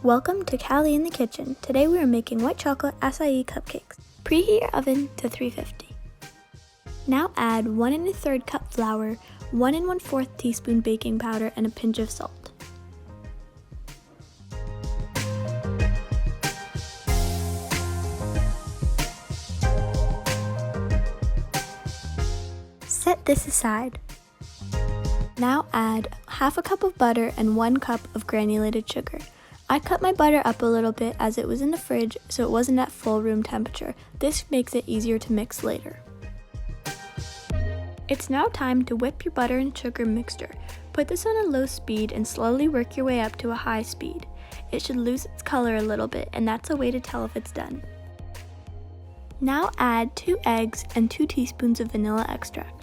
Welcome to Callie in the kitchen. Today we are making white chocolate acai cupcakes. Preheat your oven to 350. Now add 1 1/3 cup flour, 1 1/4 teaspoon baking powder, and a pinch of salt. Set this aside. Now add half a cup of butter and 1 cup of granulated sugar. I cut my butter up a little bit as it was in the fridge, so it wasn't at full room temperature. This makes it easier to mix later. It's now time to whip your butter and sugar mixture. Put this on a low speed and slowly work your way up to a high speed. It should lose its color a little bit, and that's a way to tell if it's done. Now add 2 eggs and 2 teaspoons of vanilla extract.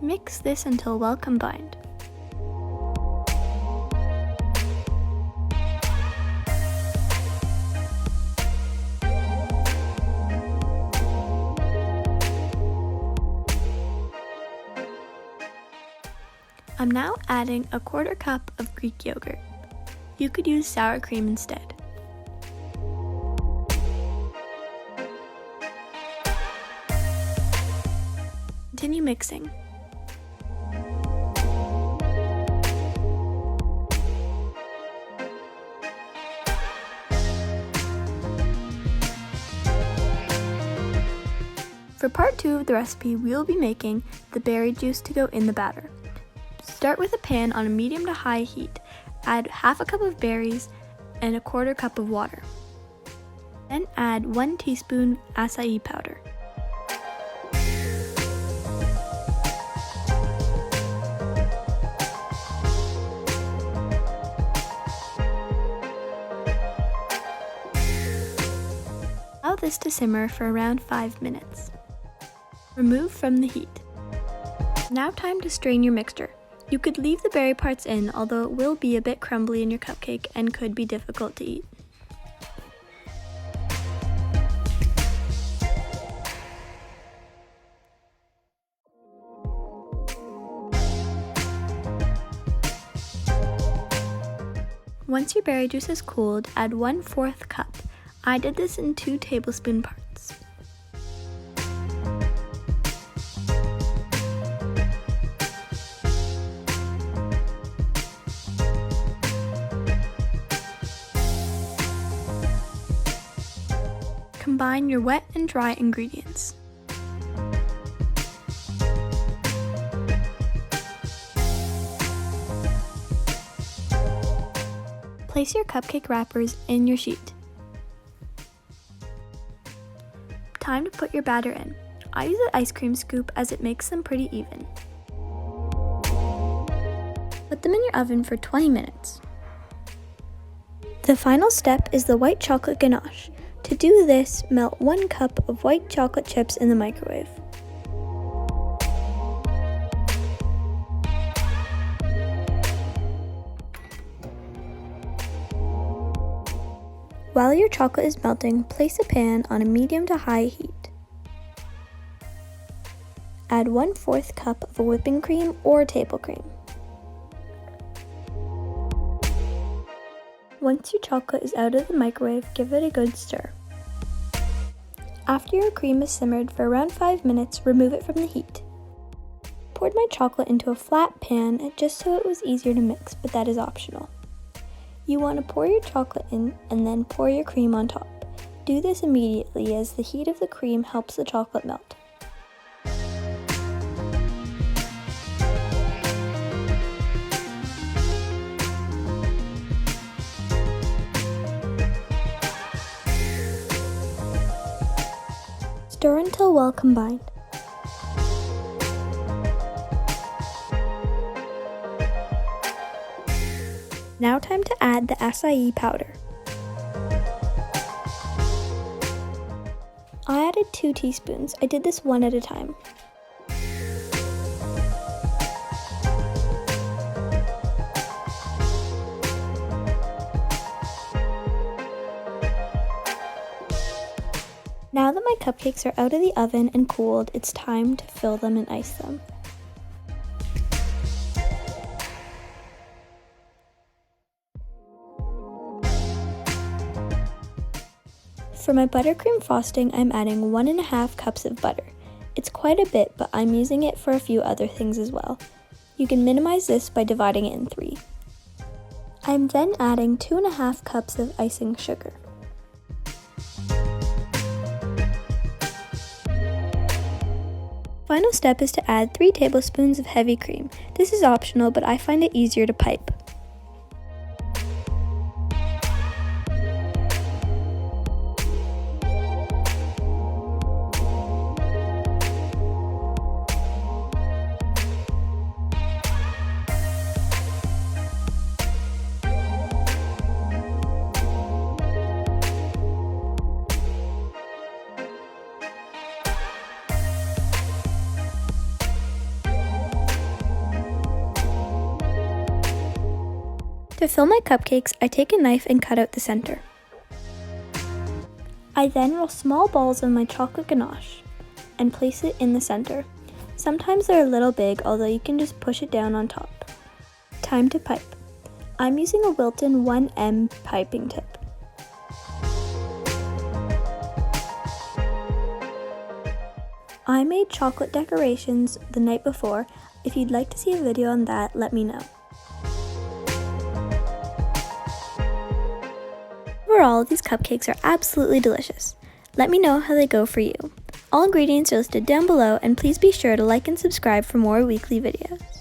Mix this until well combined. I'm now adding a 1/4 cup of Greek yogurt. You could use sour cream instead. Continue mixing. For part 2 of the recipe, we will be making the berry juice to go in the batter. Start with a pan on a medium to high heat. Add half a cup of berries and a 1/4 cup of water. Then add 1 teaspoon acai powder. Allow this to simmer for around 5 minutes. Remove from the heat. Now time to strain your mixture. You could leave the berry parts in, although it will be a bit crumbly in your cupcake and could be difficult to eat. Once your berry juice is cooled, add 1/4 cup. I did this in 2 tablespoon parts. Combine your wet and dry ingredients. Place your cupcake wrappers in your sheet. Time to put your batter in. I use an ice cream scoop as it makes them pretty even. Put them in your oven for 20 minutes. The final step is the white chocolate ganache. To do this, melt 1 cup of white chocolate chips in the microwave. While your chocolate is melting, place a pan on a medium to high heat. Add 1/4 cup of whipping cream or table cream. Once your chocolate is out of the microwave, give it a good stir. After your cream is simmered for around 5 minutes, remove it from the heat. Poured my chocolate into a flat pan just so it was easier to mix, but that is optional. You want to pour your chocolate in and then pour your cream on top. Do this immediately as the heat of the cream helps the chocolate melt. Stir until well combined. Now time to add the acai powder. I added 2 teaspoons. I did this one at a time. Now that my cupcakes are out of the oven and cooled, it's time to fill them and ice them. For my buttercream frosting, I'm adding 1.5 cups of butter. It's quite a bit, but I'm using it for a few other things as well. You can minimize this by dividing it in 3. I'm then adding 2.5 cups of icing sugar. Final step is to add 3 tablespoons of heavy cream. This is optional, but I find it easier to pipe. To fill my cupcakes, I take a knife and cut out the center. I then roll small balls of my chocolate ganache and place it in the center. Sometimes they're a little big, although you can just push it down on top. Time to pipe. I'm using a Wilton 1M piping tip. I made chocolate decorations the night before. If you'd like to see a video on that, let me know. Overall, these cupcakes are absolutely delicious. Let me know how they go for you. All ingredients are listed down below, and please be sure to like and subscribe for more weekly videos.